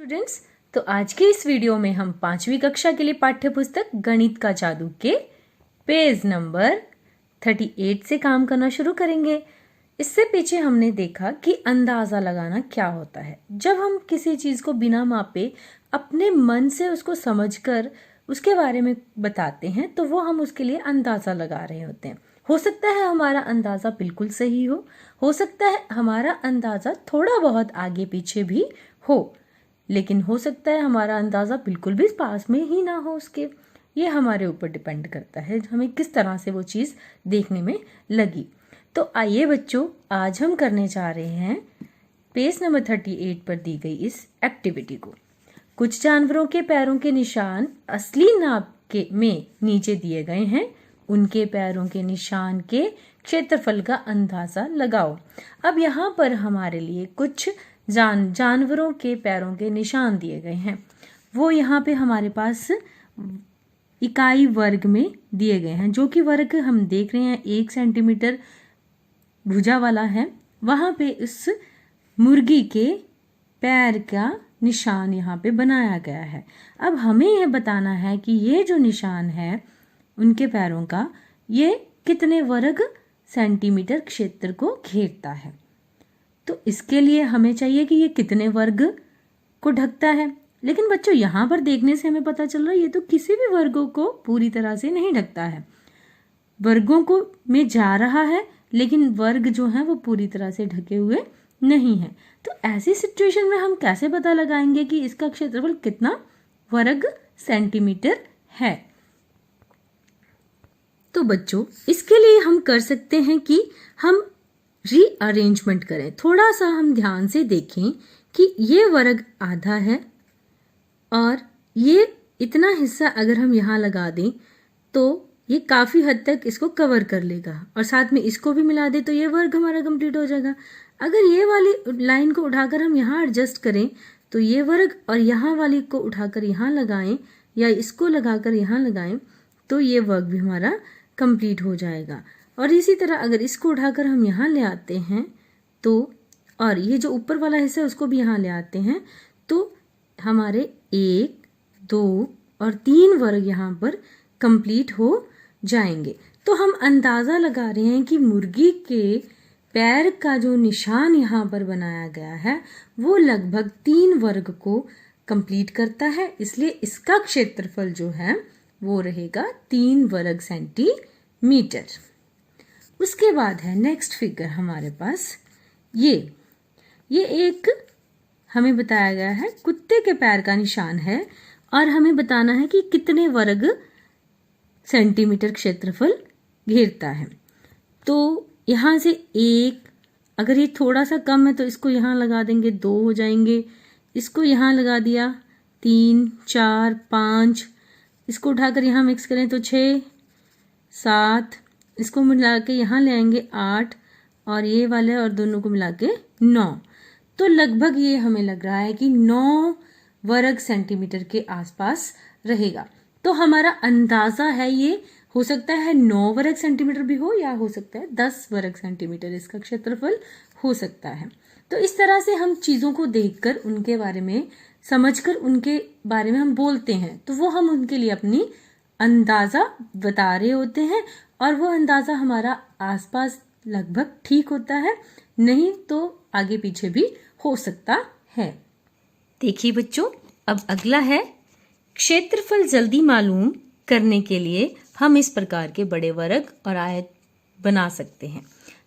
Students, तो आज के इस वीडियो में हम 5वीं कक्षा के लिए पाठ्य पुस्तक गणित का जादू के पेज नंबर 38 से काम करना शुरू करेंगे। इससे पीछे हमने देखा कि अंदाज़ा लगाना क्या होता है। जब हम किसी चीज़ को बिना मापे अपने मन से उसको समझकर उसके बारे में बताते हैं तो वो हम उसके लिए अंदाज़ा लगा रहे होते हैं। हो सकता है हमारा अंदाज़ा बिल्कुल सही हो सकता है हमारा अंदाज़ा थोड़ा बहुत आगे पीछे भी हो, लेकिन हो सकता है हमारा अंदाज़ा बिल्कुल भी पास में ही ना हो उसके। ये हमारे ऊपर डिपेंड करता है हमें किस तरह से वो चीज़ देखने में लगी। तो आइए बच्चों, आज हम करने जा रहे हैं पेज नंबर 38 पर दी गई इस एक्टिविटी को। कुछ जानवरों के पैरों के निशान असली नाप के में नीचे दिए गए हैं। उनके पैरों के निशान के क्षेत्रफल का अंदाज़ा लगाओ। अब यहाँ पर हमारे लिए कुछ जानवरों के पैरों के निशान दिए गए हैं। वो यहाँ पे हमारे पास इकाई वर्ग में दिए गए हैं, जो कि वर्ग हम देख रहे हैं 1 सेंटीमीटर भुजा वाला है। वहाँ पे उस मुर्गी के पैर का निशान यहाँ पे बनाया गया है। अब हमें यह बताना है कि ये जो निशान है उनके पैरों का, ये कितने वर्ग सेंटीमीटर क्षेत्र को घेरता है। तो इसके लिए हमें चाहिए कि ये कितने वर्ग को ढकता है। लेकिन बच्चों, यहाँ पर देखने से हमें पता चल रहा है ये तो किसी भी वर्गों को पूरी तरह से नहीं ढकता है। वर्गों को में जा रहा है, लेकिन वर्ग जो है वो पूरी तरह से ढके हुए नहीं है। तो ऐसी सिचुएशन में हम कैसे पता लगाएंगे कि इसका क्षेत्रफल कितना वर्ग सेंटीमीटर है। तो बच्चों, इसके लिए हम कर सकते हैं कि हम रीअरेंजमेंट करें। थोड़ा सा हम ध्यान से देखें कि ये वर्ग आधा है और ये इतना हिस्सा अगर हम यहाँ लगा दें तो ये काफ़ी हद तक इसको कवर कर लेगा, और साथ में इसको भी मिला दें तो ये वर्ग हमारा कंप्लीट हो जाएगा। अगर ये वाली लाइन को उठाकर हम यहाँ एडजस्ट करें तो ये वर्ग, और यहाँ वाली को उठाकर यहाँ लगाएं या इसको लगाकर यहाँ लगाएं तो ये वर्ग भी हमारा कंप्लीट हो जाएगा। और इसी तरह अगर इसको उठाकर हम यहाँ ले आते हैं तो, और ये जो ऊपर वाला हिस्सा है उसको भी यहाँ ले आते हैं तो हमारे 1, 2 और 3 वर्ग यहाँ पर कंप्लीट हो जाएंगे। तो हम अंदाज़ा लगा रहे हैं कि मुर्गी के पैर का जो निशान यहाँ पर बनाया गया है वो लगभग 3 वर्ग को कंप्लीट करता है, इसलिए इसका क्षेत्रफल जो है वो रहेगा 3 वर्ग सेंटीमीटर। उसके बाद है नेक्स्ट फिगर हमारे पास ये एक हमें बताया गया है कुत्ते के पैर का निशान है, और हमें बताना है कि कितने वर्ग सेंटीमीटर क्षेत्रफल घेरता है। तो यहाँ से 1, अगर ये थोड़ा सा कम है तो इसको यहाँ लगा देंगे, 2 हो जाएंगे। इसको यहाँ लगा दिया 3, 4, 5, इसको उठाकर यहाँ मिक्स करें तो 6, 7, इसको मिला के यहाँ ले आएंगे 8, और ये वाले और दोनों को मिला के 9। तो लगभग ये हमें लग रहा है कि 9 वर्ग सेंटीमीटर के आसपास रहेगा। तो हमारा अंदाज़ा है ये हो सकता है 9 वर्ग सेंटीमीटर भी हो, या हो सकता है 10 वर्ग सेंटीमीटर इसका क्षेत्रफल हो सकता है। तो इस तरह से हम चीज़ों को देखकर उनके बारे में समझकर उनके बारे में हम बोलते हैं, तो वो हम उनके लिए अपनी अंदाज़ा बता रहे होते हैं, और वो अंदाज़ा हमारा आसपास लगभग ठीक होता है, नहीं तो आगे पीछे भी हो सकता है। देखिए बच्चों, अब अगला है क्षेत्रफल जल्दी मालूम करने के लिए हम इस प्रकार के बड़े वर्ग और आयत बना सकते हैं।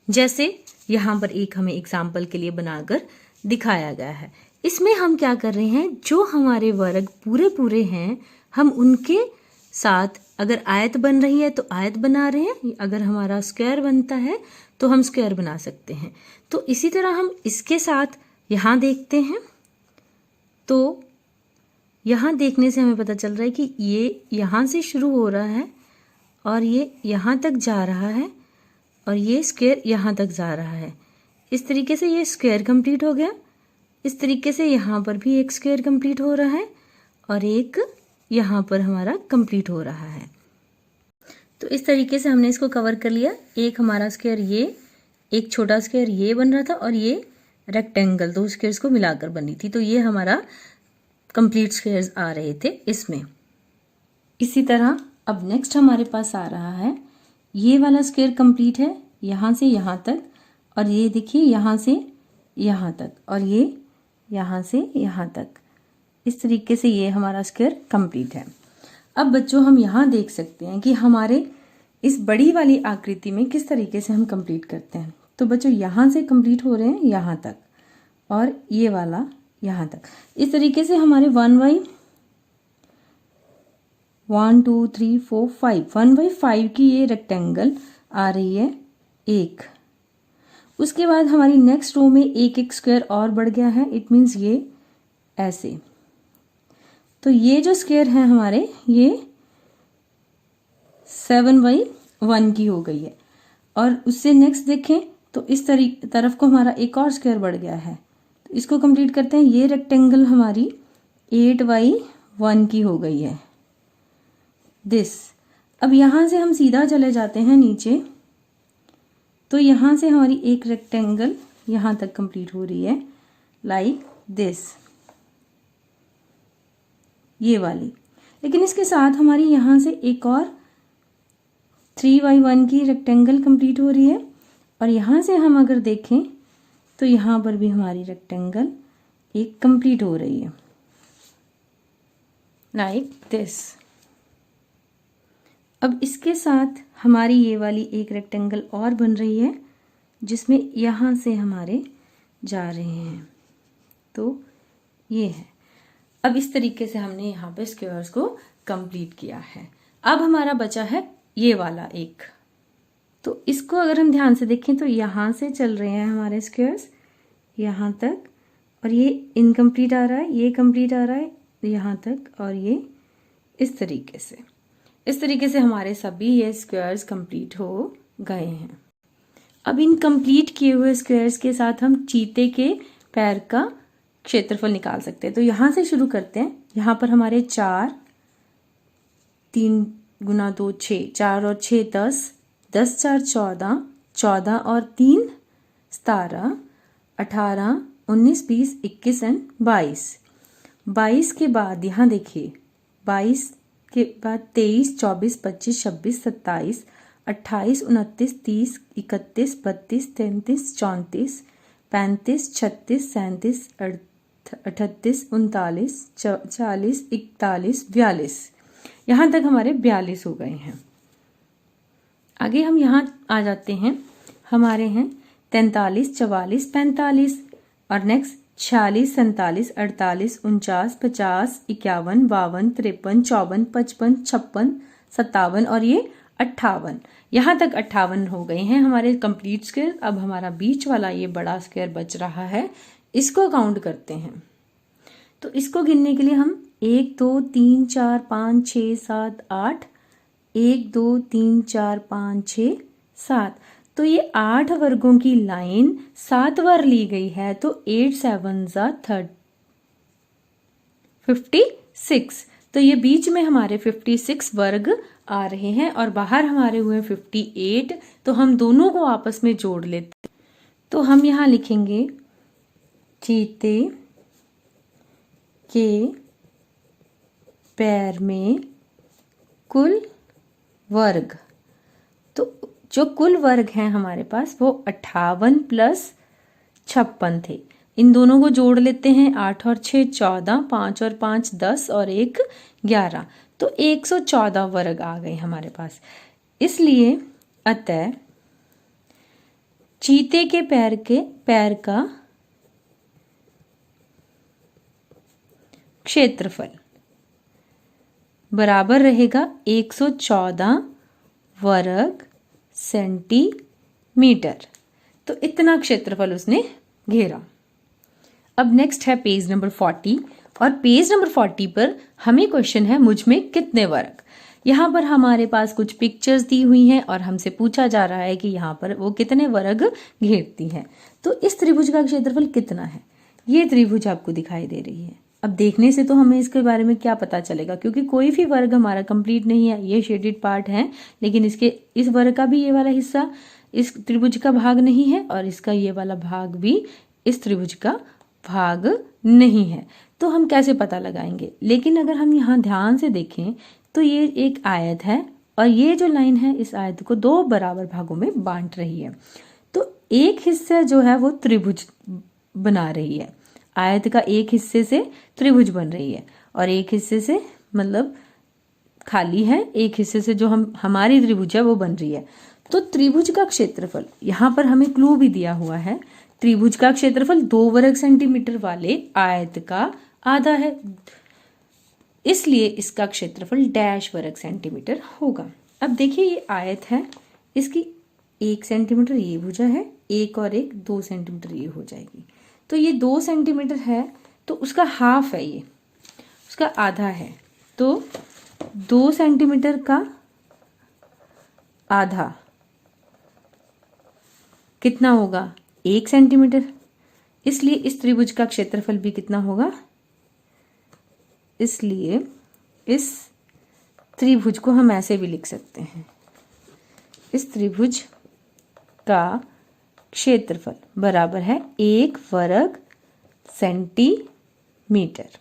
जैसे यहाँ पर एक हमें एग्जाम्पल के लिए बनाकर दिखाया गया है। इसमें हम क्या कर रहे हैं, जो हमारे वर्ग पूरे हैं हम उनके साथ अगर आयत बन रही है तो आयत बना रहे हैं, अगर हमारा स्क्वायर बनता है तो हम स्क्वायर बना सकते हैं। तो इसी तरह हम इसके साथ यहाँ देखते हैं, तो यहाँ देखने से हमें पता चल रहा है कि ये यहाँ से शुरू हो रहा है और ये यहाँ तक जा रहा है, और ये स्क्वायर यहाँ तक जा रहा है। इस तरीके से ये स्क्वायर कंप्लीट हो गया। इस तरीके से यहाँ पर भी एक स्क्वायर कंप्लीट हो रहा है और एक यहाँ पर हमारा कंप्लीट हो रहा है। तो इस तरीके से हमने इसको कवर कर लिया। एक हमारा स्क्वायर ये, एक छोटा स्क्वायर ये बन रहा था, और ये रेक्टेंगल 2 स्क्वायर्स को मिलाकर बनी थी। तो ये हमारा कंप्लीट स्क्वायर्स आ रहे थे इसमें। इसी तरह अब नेक्स्ट हमारे पास आ रहा है, ये वाला स्क्वायर कंप्लीट है यहाँ से यहाँ तक, और ये देखिए यहाँ से यहाँ तक, और ये यहाँ से यहाँ तक। इस तरीके से ये हमारा स्क्वायर कंप्लीट है। अब बच्चों हम यहाँ देख सकते हैं कि हमारे इस बड़ी वाली आकृति में किस तरीके से हम कंप्लीट करते हैं। तो बच्चों यहाँ से कंप्लीट हो रहे हैं यहाँ तक, और ये वाला यहाँ तक। इस तरीके से हमारे 1 2 3 4 5 1/5 की ये रेक्टेंगल आ रही है एक। उसके बाद हमारी नेक्स्ट रो में एक एक स्क्वायर और बढ़ गया है, इट मीन्स ये ऐसे। तो ये जो स्क्वायर है हमारे ये 7/1 की हो गई है। और उससे नेक्स्ट देखें तो इस तरफ को हमारा एक और स्क्वायर बढ़ गया है, तो इसको कंप्लीट करते हैं। ये रेक्टेंगल हमारी 8/1 की हो गई है दिस। अब यहाँ से हम सीधा चले जाते हैं नीचे, तो यहाँ से हमारी एक रेक्टेंगल यहाँ तक कंप्लीट हो रही है लाइक दिस, ये वाली। लेकिन इसके साथ हमारी यहाँ से एक और 3/1 की रेक्टेंगल कंप्लीट हो रही है, और यहाँ से हम अगर देखें तो यहाँ पर भी हमारी रेक्टेंगल एक कंप्लीट हो रही है लाइक दिस। अब इसके साथ हमारी ये वाली एक रेक्टेंगल और बन रही है, जिसमें यहाँ से हमारे जा रहे हैं, तो ये है। अब इस तरीके से हमने यहाँ पे स्क्वायर्स को कंप्लीट किया है। अब हमारा बचा है ये वाला एक, तो इसको अगर हम ध्यान से देखें तो यहाँ से चल रहे हैं हमारे स्क्वायर्स यहाँ तक, और ये इनकम्प्लीट आ रहा है, ये कंप्लीट आ रहा है यहाँ तक, और ये इस तरीके से। इस तरीके से हमारे सभी ये स्क्वायर्स कंप्लीट हो गए हैं। अब इन कंप्लीट किए हुए स्क्वायर्स के साथ हम चीते के पैर का क्षेत्रफल निकाल सकते हैं। तो यहाँ से शुरू करते हैं। यहाँ पर हमारे 4 3 × 2 6, 4 और 6 10, 10 4 14, 14 और 3 17, 18 19 20 21 एंड 22। 22 के बाद यहाँ देखिए, 22 के बाद 23 24 25 26 27 28 29 30 31 32 33 34 35 36 37 38 39 40 41 42। यहाँ तक हमारे 42 हो गए हैं। आगे हम यहाँ आ जाते हैं, हमारे हैं 43 44 45, और नेक्स्ट 46 47 48 49 50 51 52 53 54 55 56 57 और ये 58। यहाँ तक 58 हो गए हैं हमारे कंप्लीट स्क्वायर। अब हमारा बीच वाला ये बड़ा स्क्वायर बच रहा है, इसको काउंट करते हैं। तो इसको गिनने के लिए हम 1 2 3 4 5 6 7 8, 1 2 3 4 5 6 7, तो ये 8 वर्गों की लाइन 7 बार ली गई है, तो 8 7 56। तो ये बीच में हमारे 56 वर्ग आ रहे हैं, और बाहर हमारे हुए 58। तो हम दोनों को आपस में जोड़ लेते हैं। तो हम यहाँ लिखेंगे चीते के पैर में कुल वर्ग। तो जो कुल वर्ग हैं हमारे पास वो 58 + 56 थे। इन दोनों को जोड़ लेते हैं, 8 और 6 14, 5 और 5 10 और 1 11, तो 114 वर्ग आ गए हमारे पास। इसलिए अतः चीते के पैर का क्षेत्रफल बराबर रहेगा 114 वर्ग सेंटीमीटर। तो इतना क्षेत्रफल उसने घेरा। अब नेक्स्ट है पेज नंबर 40, और पेज नंबर 40 पर हमें क्वेश्चन है मुझ में कितने वर्ग। यहाँ पर हमारे पास कुछ पिक्चर्स दी हुई हैं और हमसे पूछा जा रहा है कि यहाँ पर वो कितने वर्ग घेरती है। तो इस त्रिभुज का क्षेत्रफल कितना है, ये त्रिभुज आपको दिखाई दे रही है। अब देखने से तो हमें इसके बारे में क्या पता चलेगा, क्योंकि कोई भी वर्ग हमारा कंप्लीट नहीं है, ये शेडेड पार्ट है, लेकिन इस वर्ग का भी ये वाला हिस्सा इस त्रिभुज का भाग नहीं है, और इसका ये वाला भाग भी इस त्रिभुज का भाग नहीं है। तो हम कैसे पता लगाएंगे? लेकिन अगर हम यहाँ ध्यान से देखें तो ये एक आयत है और ये जो लाइन है इस आयत को दो बराबर भागों में बांट रही है। तो एक हिस्सा जो है वो त्रिभुज बना रही है, आयत का एक हिस्से से त्रिभुज बन रही है और एक हिस्से से मतलब खाली है, एक हिस्से से जो हमारी त्रिभुज है वो बन रही है। तो त्रिभुज का क्षेत्रफल, यहाँ पर हमें क्लू भी दिया हुआ है, त्रिभुज का क्षेत्रफल 2 वर्ग सेंटीमीटर वाले आयत का आधा है, इसलिए इसका क्षेत्रफल डैश वर्ग सेंटीमीटर होगा। अब देखिए ये आयत है, इसकी 1 सेंटीमीटर ये भुजा है, एक और एक 2 सेंटीमीटर ये हो जाएगी। तो ये 2 सेंटीमीटर है तो उसका हाफ है, ये उसका आधा है। तो 2 सेंटीमीटर का आधा कितना होगा? 1 सेंटीमीटर। इसलिए इस त्रिभुज का क्षेत्रफल भी कितना होगा? इसलिए इस त्रिभुज को हम ऐसे भी लिख सकते हैं, इस त्रिभुज का क्षेत्रफल बराबर है 1 वर्ग सेंटीमीटर।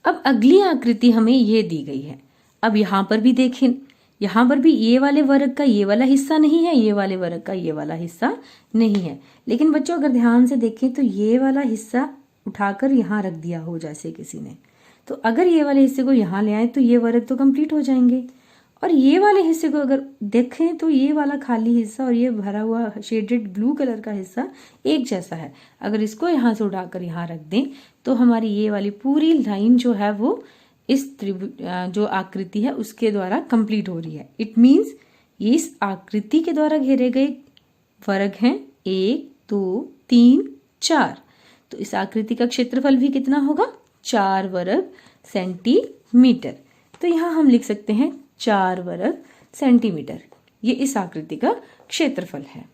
अब अगली आकृति हमें ये दी गई है। अब यहाँ पर भी देखें, यहाँ पर भी ये वाले वर्ग का ये वाला हिस्सा नहीं है, ये वाले वर्ग का ये वाला हिस्सा नहीं है। लेकिन बच्चों अगर ध्यान से देखें तो ये वाला हिस्सा उठाकर यहाँ रख दिया हो जैसे किसी ने, तो अगर ये वाले हिस्से को यहाँ ले आए तो ये वर्ग तो कंप्लीट हो जाएंगे। और ये वाले हिस्से को अगर देखें तो ये वाला खाली हिस्सा और ये भरा हुआ शेडेड ब्लू कलर का हिस्सा एक जैसा है। अगर इसको यहाँ से उठाकर यहाँ रख दें तो हमारी ये वाली पूरी लाइन जो है वो इस त्रिभुज जो आकृति है उसके द्वारा कंप्लीट हो रही है। इट मीन्स ये इस आकृति के द्वारा घेरे गए वर्ग हैं 1 2 3 4। तो इस आकृति का क्षेत्रफल भी कितना होगा? 4 वर्ग सेंटीमीटर। तो यहाँ हम लिख सकते हैं 4 वर्ग सेंटीमीटर, ये इस आकृति का क्षेत्रफल है।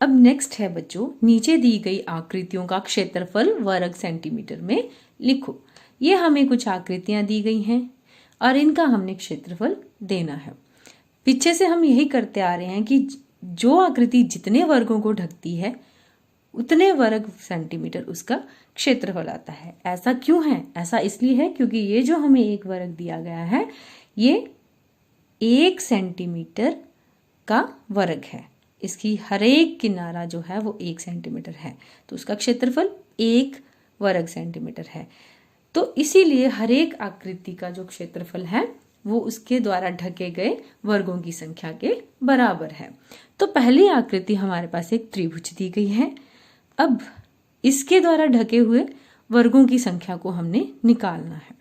अब नेक्स्ट है बच्चों, नीचे दी गई आकृतियों का क्षेत्रफल वर्ग सेंटीमीटर में लिखो। ये हमें कुछ आकृतियां दी गई हैं और इनका हमने क्षेत्रफल देना है। पीछे से हम यही करते आ रहे हैं कि जो आकृति जितने वर्गों को ढकती है उतने वर्ग सेंटीमीटर उसका क्षेत्रफल आता है। ऐसा क्यों है? ऐसा इसलिए है क्योंकि ये जो हमें एक वर्ग दिया गया है ये 1 सेंटीमीटर का वर्ग है, इसकी हर एक किनारा जो है वो 1 सेंटीमीटर है, तो उसका क्षेत्रफल 1 वर्ग सेंटीमीटर है। तो इसीलिए हर एक आकृति का जो क्षेत्रफल है वो उसके द्वारा ढके गए वर्गों की संख्या के बराबर है। तो पहली आकृति हमारे पास एक त्रिभुज दी गई है। अब इसके द्वारा ढके हुए वर्गों की संख्या को हमने निकालना है।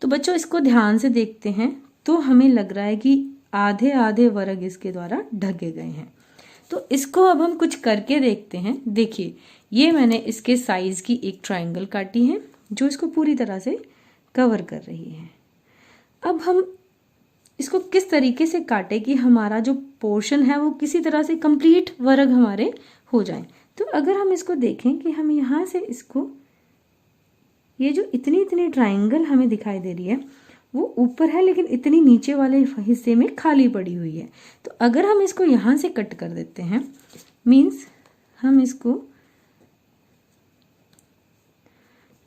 तो बच्चों इसको ध्यान से देखते हैं तो हमें लग रहा है कि आधे आधे वर्ग इसके द्वारा ढके गए हैं। तो इसको अब हम कुछ करके देखते हैं। देखिए ये मैंने इसके साइज की एक ट्रायंगल काटी है जो इसको पूरी तरह से कवर कर रही है। अब हम इसको किस तरीके से काटे कि हमारा जो पोर्शन है वो किसी तरह से कंप्लीट वर्ग हमारे हो जाए। तो अगर हम इसको देखें कि हम यहाँ से इसको, ये जो इतनी इतनी ट्रायंगल हमें दिखाई दे रही है वो ऊपर है लेकिन इतनी नीचे वाले हिस्से में खाली पड़ी हुई है। तो अगर हम इसको यहाँ से कट कर देते हैं, मीन्स हम इसको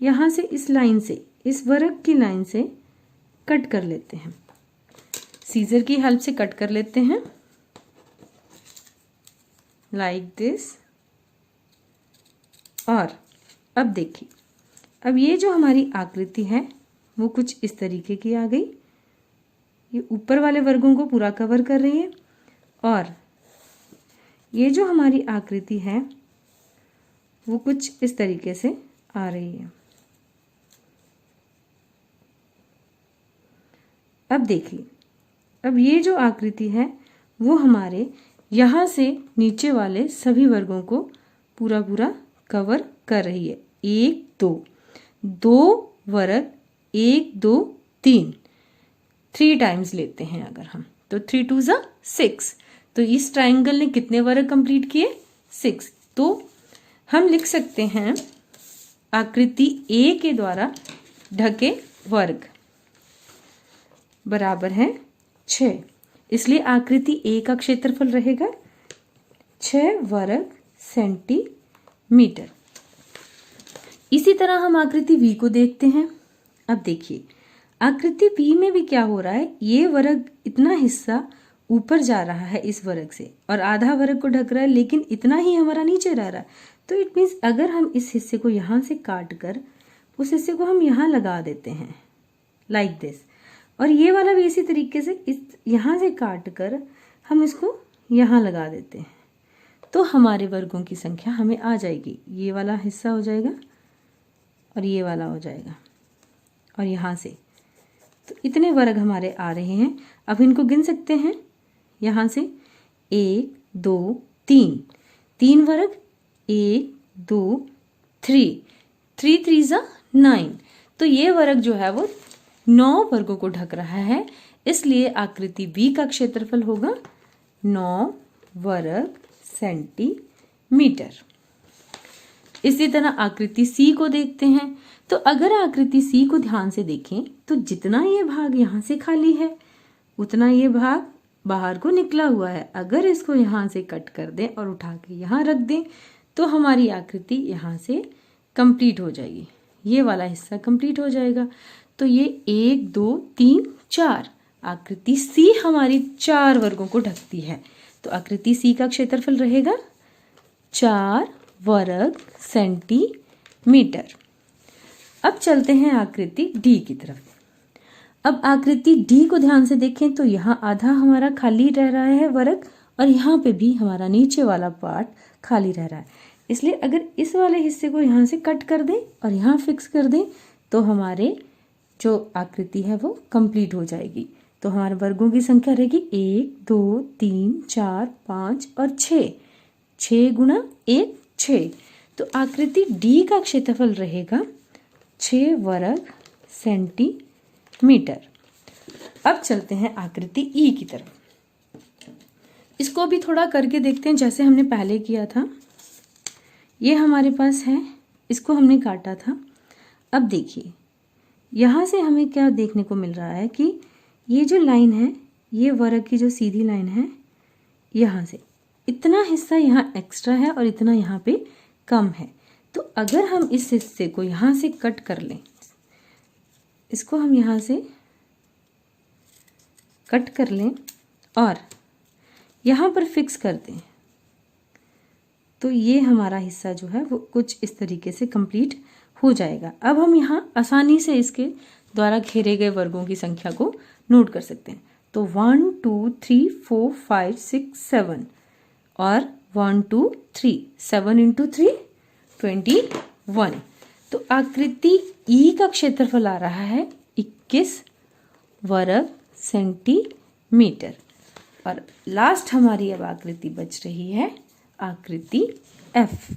यहाँ से इस लाइन से, इस वर्ग की लाइन से कट कर लेते हैं, सीजर की हेल्प से कट कर लेते हैं लाइक दिस। और अब देखिए, अब ये जो हमारी आकृति है वो कुछ इस तरीके की आ गई। ये ऊपर वाले वर्गों को पूरा कवर कर रही है और ये जो हमारी आकृति है वो कुछ इस तरीके से आ रही है। अब देखिए, अब ये जो आकृति है वो हमारे यहाँ से नीचे वाले सभी वर्गों को पूरा पूरा कवर कर रही है। 1 2 2 वर्ग 1 2 3 3 टाइम्स लेते हैं अगर हम, तो 3 2 ज़ा 6। तो इस ट्रायंगल ने कितने वर्ग कंप्लीट किए? 6। तो हम लिख सकते हैं आकृति A के द्वारा ढके वर्ग बराबर है 6। इसलिए आकृति A का क्षेत्रफल रहेगा 6 वर्ग सेंटीमीटर। इसी तरह हम आकृति V को देखते हैं। अब देखिए आकृति V में भी क्या हो रहा है, ये वर्ग इतना हिस्सा ऊपर जा रहा है इस वर्ग से और आधा वर्ग को ढक रहा है, लेकिन इतना ही हमारा नीचे रह रहा है। तो इट मीन्स अगर हम इस हिस्से को यहाँ से काट कर उस हिस्से को हम यहाँ लगा देते हैं लाइक दिस, और ये वाला भी इसी तरीके से इस यहाँ से काट कर हम इसको यहाँ लगा देते हैं, तो हमारे वर्गों की संख्या हमें आ जाएगी। ये वाला हिस्सा हो जाएगा और ये वाला हो जाएगा और यहाँ से, तो इतने वर्ग हमारे आ रहे हैं। अब इनको गिन सकते हैं यहाँ से 1 2 3, 3 वर्ग 1 2 3, 3 3 जा 9, तो ये वर्ग जो है वो 9 वर्गों को ढक रहा है, इसलिए आकृति B का क्षेत्रफल होगा 9 वर्ग सेंटीमीटर। इसी तरह आकृति C को देखते हैं। तो अगर आकृति C को ध्यान से देखें तो जितना ये भाग यहाँ से खाली है उतना ये भाग बाहर को निकला हुआ है। अगर इसको यहाँ से कट कर दें और उठा के यहाँ रख दें तो हमारी आकृति यहाँ से कंप्लीट हो जाएगी, ये वाला हिस्सा कंप्लीट हो जाएगा। तो ये 1 2 3 4, आकृति C हमारी 4 वर्गों को ढकती है। तो आकृति C का क्षेत्रफल रहेगा 4 वर्ग सेंटीमीटर। अब चलते हैं आकृति D की तरफ। अब आकृति D को ध्यान से देखें तो यहाँ आधा हमारा खाली रह रहा है वर्ग और यहाँ पे भी हमारा नीचे वाला पार्ट खाली रह रहा है, इसलिए अगर इस वाले हिस्से को यहाँ से कट कर दें और यहाँ फिक्स कर दें तो हमारे जो आकृति है वो कंप्लीट हो जाएगी। तो हमारे वर्गों की संख्या रहेगी 1 2 3 4 5 और 6, 6 गुणा 1 6। तो आकृति D का क्षेत्रफल रहेगा 6 वर्ग सेंटीमीटर। अब चलते हैं आकृति E की तरफ। इसको भी थोड़ा करके देखते हैं जैसे हमने पहले किया था। ये हमारे पास है, इसको हमने काटा था। अब देखिए यहाँ से हमें क्या देखने को मिल रहा है कि ये जो लाइन है, ये वर्ग की जो सीधी लाइन है, यहाँ से इतना हिस्सा यहाँ एक्स्ट्रा है और इतना यहाँ पे कम है। तो अगर हम इस हिस्से को यहाँ से कट कर लें, इसको हम यहाँ से कट कर लें और यहाँ पर फिक्स कर दें, तो ये हमारा हिस्सा जो है वो कुछ इस तरीके से कंप्लीट हो जाएगा। अब हम यहाँ आसानी से इसके द्वारा घेरे गए वर्गों की संख्या को नोट कर सकते हैं। तो 1 2 3 4 5 6 7 और 1 2 3, 7 इंटू 3 21। तो आकृति E का क्षेत्रफल आ रहा है 21 वर्ग सेंटीमीटर। और लास्ट हमारी अब आकृति बच रही है आकृति F।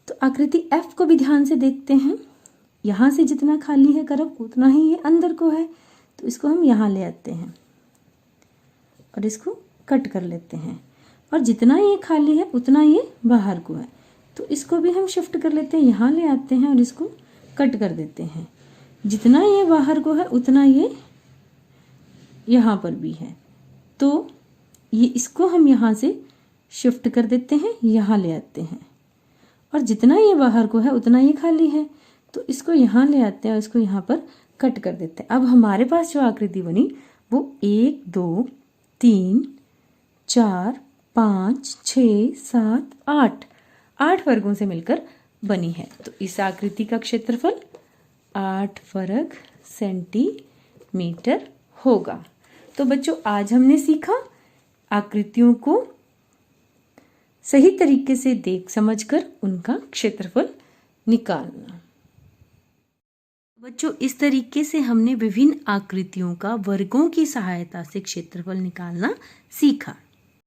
तो आकृति F को भी ध्यान से देखते हैं। यहाँ से जितना खाली है कर्व उतना ही ये अंदर को है, तो इसको हम यहाँ ले आते हैं और इसको कट कर लेते हैं, और जितना ये खाली है उतना ये बाहर को है, तो इसको भी हम शिफ्ट कर लेते हैं, यहाँ ले आते हैं और इसको कट कर देते हैं। जितना ये बाहर को है उतना ये यहाँ पर भी है, तो ये इसको हम यहाँ से शिफ्ट कर देते हैं, यहाँ ले आते हैं, और जितना ये बाहर को है उतना ये खाली है, तो इसको यहाँ ले आते हैं और इसको यहाँ पर कट कर देते हैं। अब हमारे पास जो आकृति बनी वो 1 2 3 4 5 6 7 8 वर्गों से मिलकर बनी है। तो इस आकृति का क्षेत्रफल 8 वर्ग सेंटीमीटर होगा। तो बच्चों आज हमने सीखा आकृतियों को सही तरीके से देख समझकर उनका क्षेत्रफल निकालना। बच्चों इस तरीके से हमने विभिन्न आकृतियों का वर्गों की सहायता से क्षेत्रफल निकालना सीखा।